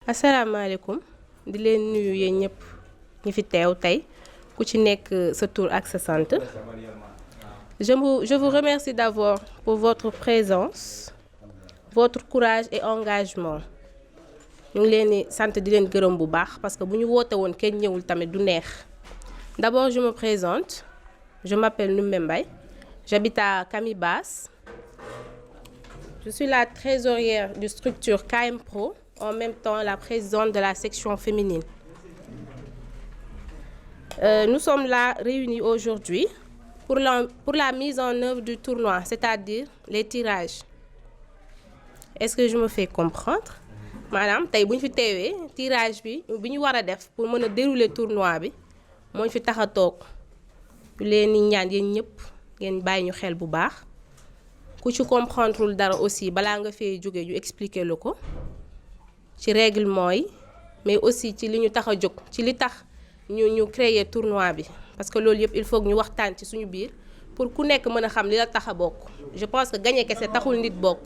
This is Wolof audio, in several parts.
asalaamaaleykum di leen nuyu yéen ñëpp ñi fi teew tey ku ci nekk sa tur ak sa sant. Je vous remercie d'abord pour votre présence, votre courage et engagement. ñu ngi leen di sant di leen gërëm bu baax parce que bu ñu woote woon kenn ñëwul tamit du neex. D'abord je me présente, je m'appelle Ndoumbé Mbaye, j'habite à Camibas. Je suis la trésorière du structure KM Pro, en même temps la présidente de la section féminine. Nous sommes là réunis aujourd'hui pour la mise en œuvre du tournoi, c'est-à-dire les tirages. Est-ce que je me fais comprendre? Maanaam tey bu ñu fi teewee tirage bi ñu war a def pour mën a dérouler tournoi bi moo ñu fi tax a toog ñu leen di ñaan yéen ñëpp ngeen bàyyi ñu xel bu baax ku ci comprendrewul dara aussi balaa nga fee jóge ñu expliquer la ko ci règlement yi mais aussi ci li ñu tax a jóg ci li tax ñu créer tournoi bi parce que loolu yëpp il faut que ñu waxtaan ci suñu biir pour ku nekk mën a xam li la tax a bokk. Je pense que gagner kese taxul nit bokk.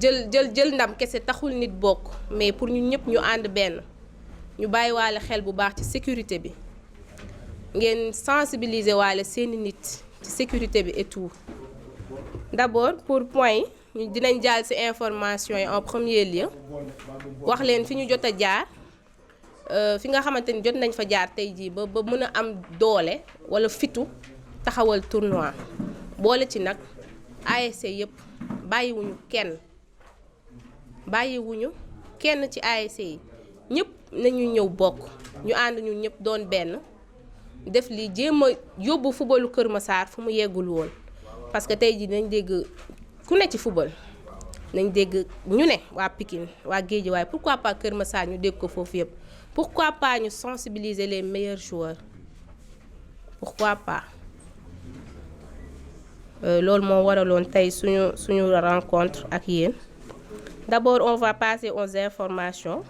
jël ndam kese taxul nit bokk mais pour ñun ñëpp ñu ànd benn ñu bàyyi waale xel bu baax ci sécurité bi ngeen sensibiliser waale seeni nit ci sécurité bi et tout. D'abord pour point yi dinañ jàll ci information yi en premier lieu wax leen fi ñu jot a jaar fi nga xamante ni jot nañ fa jaar tey jii ba mën a am doole walla fitu taxawal tournoi boole ci nag ASC yëpp bàyyiwuñu kenn ci ASC yi ñëpp nañu ñëw bokk ñu ànd ñun ñëpp doon benn def li jéem a yóbbu fubalu Kër Massar fu mu yeggul woon parce que tey jii nañ dégg ku ne ci fubal nañ dégg ñu ne waa Pikine waa Guédiawaye pourquoi pas Kër Massar ñu dégg ko foofu yëpp pourquoi pas ñu sensibiliser les meilleurs joueurs pourquoi pas loolu moo waraloon tey suñu rencontre ak yéen. D'abord, on va passer aux informations,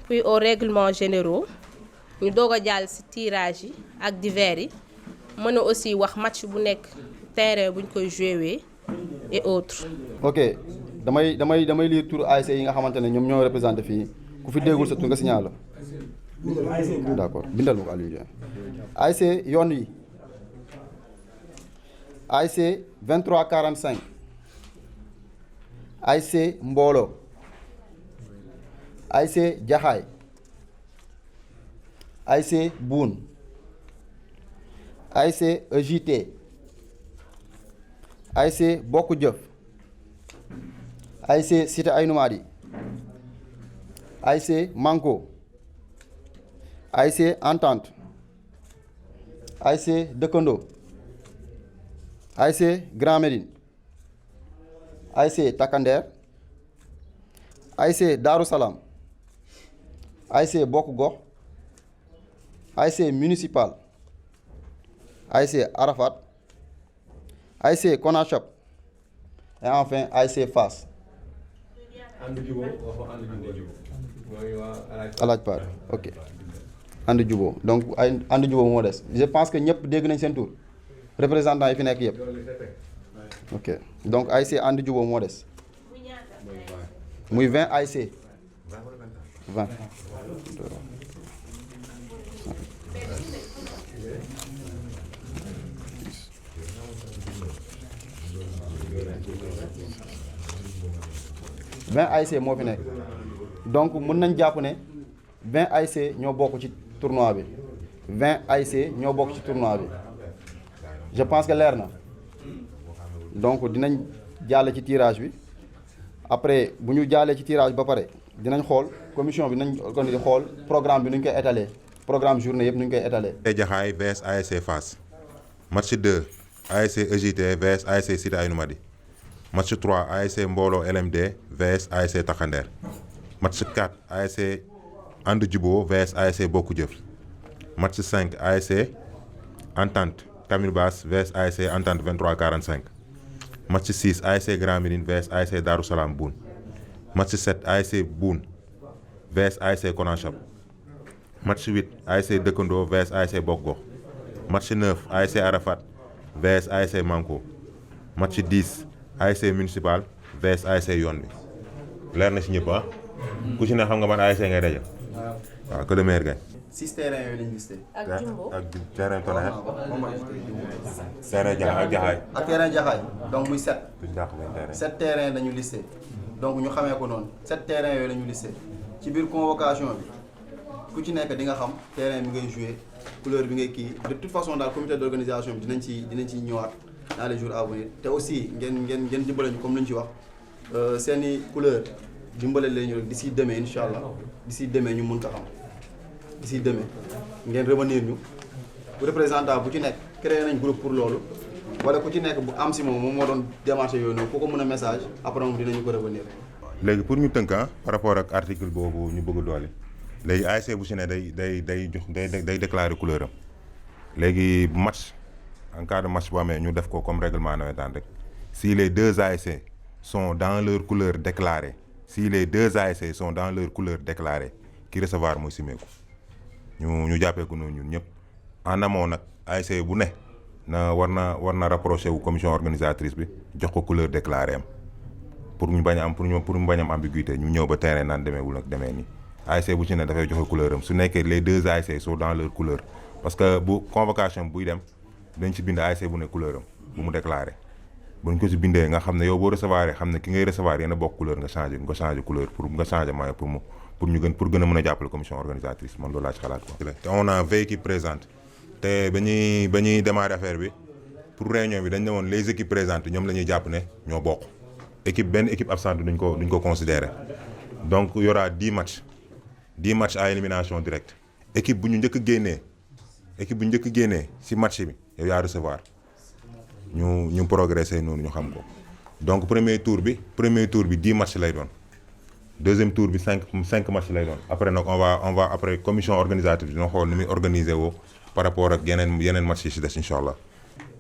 puis aux règlements généraux. Ñu doog a jàll ci tirage yi ak divers yi mën a aussi wax match bu nekk terrain bu ñu koy jouer et autres. Ok damay lire tur ASC yi nga xamante ne ñoom ñoo représenté fii ku fi déggul sa tur nga signal la. D'accord bindal ma ko Aliou Dieng. ASC yoon yi ASC 2345. ASC Mbolo, ASC Jaxaay, ASC Boune, ASC EJT, ASC Bokk Jëf, ASC Cité Aynou Mady, ASC Manko, ASC Entente, ASC Dëkkandoo, ASC Grand Médine, ASC Takandère, ASC Darou Salam, ASC Bokk Gox, ASC Municipal, ASC Arafat, ASC Konachop et enfin ASC Fass. Alaaj Paar ok ànd juboo donc ay ànd juboo moo des je pense que ñëpp dégg nañ seen tur représentant yi fi nekk yëpp. Ok donc ASC ànd juboo moo des muy 20 ASC 20 ASC moo fi nekk donc mën nañ jàpp ne 20 ASC ñoo bokk ci tournoi bi 20 ASC ñoo bokk ci tournoi bi je pense que leer na. Donc dinañ jàll ci tirage bi après bu ñu jàllee ci tirage ba pare dinañ xool commission bi nañ organiser xool programme bi nu ñu koy étaler programme journée yëpp nu ñu koy étaler. Jaxaay vs ASC Fass. Match 2 ASC EJT vs ASC Cité Aynou Mady. Match 3 ASC Mbolo LMD vs ASC Takandère. Match 4 ASC And Jubo vs ASC Bokk Jëf. Match 5 ASC Entente Camibas vs ASC Entente 2345. Match 6 ASC Grand Médine vs ASC Darou Salam Boune. Match 7 ASC Boune vs ASC Konachop. Match 8 ASC Dëkkandoo vs ASC Bokk Gox. Match 9 ASC Arafat vs ASC Manko. Match 10 ASC Municipal vs ASC Yoon bi leer na ci ñëpp ku ci ne xam nga man ASC ngay daje. waaw que le meilleur gagne. 6 terrains yooyu lañu listé. ak Jumbo ak terrain Tonnerre. terrain Jaxaay ak Jaxaay. ak terrain Jaxaay donc muy 7. duñ dàq benn terrain. 7 terrains lañu listé donc ñu xamee ko noonu 7 terrains yooyu lañu listé ci biir convocation bi ku ci nekk di nga xam terrain bi ngay joué couleur bi ngay kii de toute façon daal comité d'organisation bi dinañ ci ñëwaat dans les jours à venir te aussi ngeen dimbale ñu comme lu ñu ci wax seeni couleur dimbale leen ñu rek d'ici demain incha allah d'ici demain ñu mun ko xam d'ici demain ngeen revenir ñu représentant bu ci nekk créé nañ groupe pour loolu wala ku ci nekk bu am si moom moo doon démarché yooyu noonu ku ko mën a message après moom dinañu ko revenir. léegi pour ñu tënk par rapport ak article boobu ñu bëgg a doole léegi ASC bu si ne day déclarer couleur am léegi match en cas de match bu amee ñu def ko comme règlement nawetaan rek si les deux ASC sont dans leur couleur déclarée si les deux ASC sont dans leur couleur déclarée ki recevoir mooy simeeku ñu jàppee ko noonu ñun ñëpp en amont nag ASC bu ne war na rapproché wu commission organisatrice bi jox ko couleur déclarée am pour ñu bañ a am pour ñu bañ a am ambiguïté ñu ñëw ba terrain naan demeewul ak demee nii ASC bu ci ne dafay joxe couleur am su nekkee les deux ASC sont dans leur couleur parce que bu convocation buy dem dañ ci bind ASC bu ne couleur am bu mu déclaré buñ ko ci bindee nga xam ne yow boo recevoir xam ne ki ngay recevoir yéen a bokk couleur nga changé couleur pour nga changé maillot pour gën a mën a jàppale commission organisatrice man loolu laa ci xalaat quoi. te on a 20 équipes présentes te ba ñuy démarrer affaire bi pour réunion bi dañ ne woon les équipes présentes ñoom la ñuy jàpp ne ñoo bokk benn équipe absente duñ ko considérer donc y aura 10 matchs à élimination directe équipe bu ñu njëkk a génnee ci match bi yow yaa recevoir ñu progresser noonu ñu xam ko donc premier tour bi 10 matchs lay doon deuxième tour bi 5 matchs lay doon après nag on va après commission organisatrice dina xool ni muy organiser woo par rapport ak yeneen match yi ci des incha allah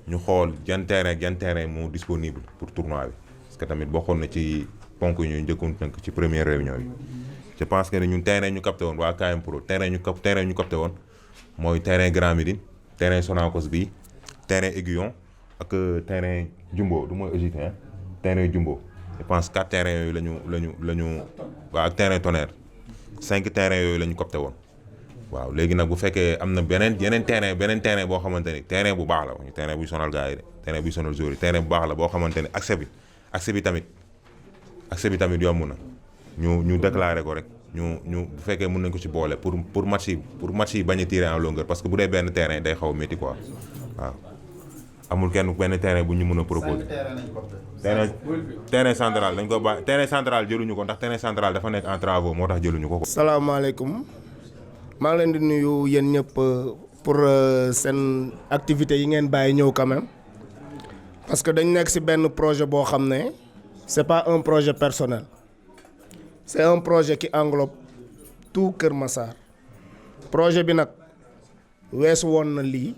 ñu xool yan terrain moo disponible pour tournoi bi parce que tamit bokkoon na ci ponk yi ñu njëkkoon tënk ci première réunion bi je pense que ne ñun terrain ñu capté woon waa KM Pro terrain ñu capté woon mooy terrain Grand Médine terrain Sonacos bi terrain Aiguillon ak terrain Jumbo du mooy EJT terrain Jumbo je pense 4 terrains yooyu la ñu waaw ak terrain Tonnerre 5 terrains yooyu la ñu capté woon waaw léegi nag bu fekkee am na beneen terrain boo xamante ni terrain bu baax la ñu terrain buy sonal gars yi de terrain buy sonal joueurs yi terrain bu baax la boo xamante ni accès bi tamit yomb na ñu déclaré ko rek ñu bu fekkee mën nañ ko ci boole pour match yi bañ a tirer en longueur parce que bu dee benn terrain day xaw a métti quoi waaw amul benn terrain bu ñu mën a proposer. terrain central dañ ko bàyyi terrain central jëluñu ko ndax terrain central dafa nekk en travaux moo tax jëluñu ko. salaamaaleykum maa ngi leen di nuyu yéen ñëpp pour seen activité yi ngeen bàyyi ñëw quand même parce que dañ nekk ci benn projet boo xam ne c'est pas un projet personnel c'est un projet qui englobe tout Kër Massar projet bi nag weesu woon na lii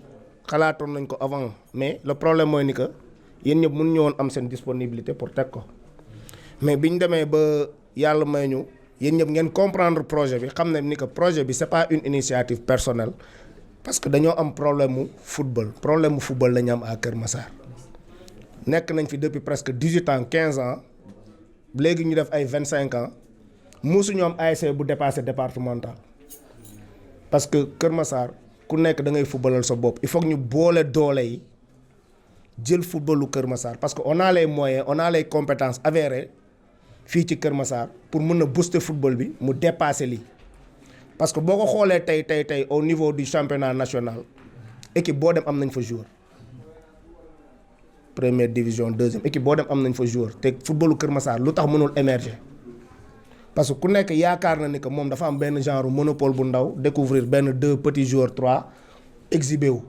xalaatoon nañ ko avant mais le problème mooy ni que yéen ñëpp mënuñu woon am seen disponibilité pour teg ko mais biñ demee ba yàlla may ñu yéen ñëpp ngeen comprendre projet bi xam ne ni que projet bi c'est pas une initiative personnelle parce que dañoo am problème mu football la ñu am à Kër Massar nekk nañ fi depuis presque 18 ans 15 ans léegi ñu def ay 25 ans musuñu am ASC bu dépassé départemental parce que Kër Massar ku nekk da ngay footballal sa bopp il faut que ñu boole doole yi jël footballu Kër Massar parce que on a les moyens on a les compétences avérées fii ci Kër Massar pour mën a booster football bi mu dépasser lii parce que boo ko xoolee tey au niveau du championnat national équipe boo dem am nañ fa joueur première division deuxième équipe boo dem am nañ fa joueur te footballu Kër Massar lu tax mënul émerger parce que ku nekk yaakaar na ni que moom dafa am benn genre monopole bu ndaw découvrir benn 2 petits joueurs 3 exhibé wu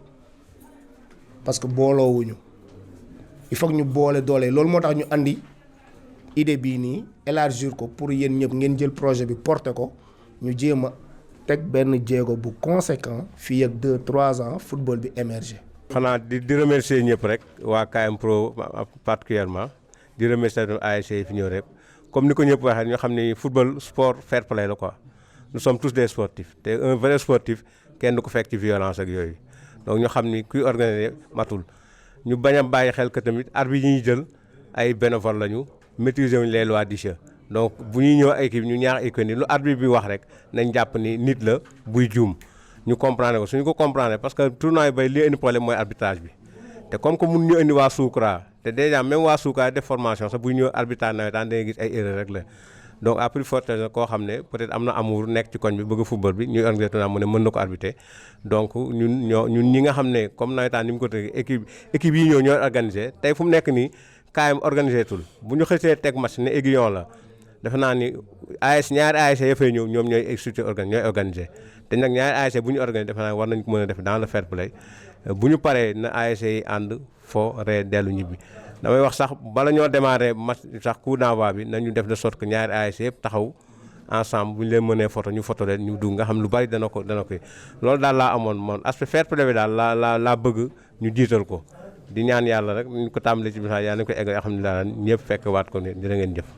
parce que booloowuñu il faut que ñu boole doole loolu moo tax ñu andi idée bii nii élargir ko pour yéen ñëpp ngeen jël projet bi porter ko ñu jéem a teg benn jéego bu conséquent fii ak 2-3 ans football bi émerger. xanaa di remercier ñëpp rek waa KM Pro particulièrement di remercier ASC yi fi ñëw rek comme ni ko ñëpp waxee ñoo xam ni football sport fair play la quoi nous sommes tous des sportifs te un vrai sportif kenn du ko fekk ci violence ak yooyu donc ñu xam ni kuy organiser matul ñu bañ a bàyyi xel que tamit arbitre yi ñuy jël ay bénévole lañu maîtriser wuñ les lois du jeu donc bu ñuy ñëw équipe ñu ñaar équipe ni lu arbitre bi wax rek nañ jàpp ni nit la buy juum ñu comprendre ko suñu ko comprendre parce que tournoi bay li indi problème mooy arbitrage bi te comme que mun ñu indi waa Soukra te déjà même waa Soukra def formation sax buy ñëw arbitrage nawetaan da ngay gis ay erreur rek la donc à plus forte raison koo xam ne peut-être am na amour nekk ci koñ bi bëgg football bi ñuy organiser tournoi mu ne mën na ko arbitrer donc ñun ñi nga xam ne comme nawetaan ni mu ko tëggee équipe yi ñooy organiser tey fu mu nekk nii KM organisé tul bu ñu xësee teg match ne aiguillon la defe naa ni ñaari ASC ya fay ñëw ñoom ñooy structure ñooy organisé te nag ñaari ASC bu ñu organisé defe naa war nañ ko mën a def dans le fair play bu ñu paree na ASC yi ànd fo ree dellu ñibbi damay wax sax bala ñoo démarrer match sax coup d'envoi bi nañu def de sorte que ñaari ASC yëpp taxaw ensemble bu ñu leen mënee photo ñu photo leen ñu dugg nga xam lu bari dana ko loolu daal laa amoon moom aspect fair play bi daal laa bëgg ñu jiital ko di ñaan yàlla rek ñu ko tàmbalee ci biir yàlla nañu ko egg alhamdulilah ñëpp fekk waat ko ne jërë ngeen jëf.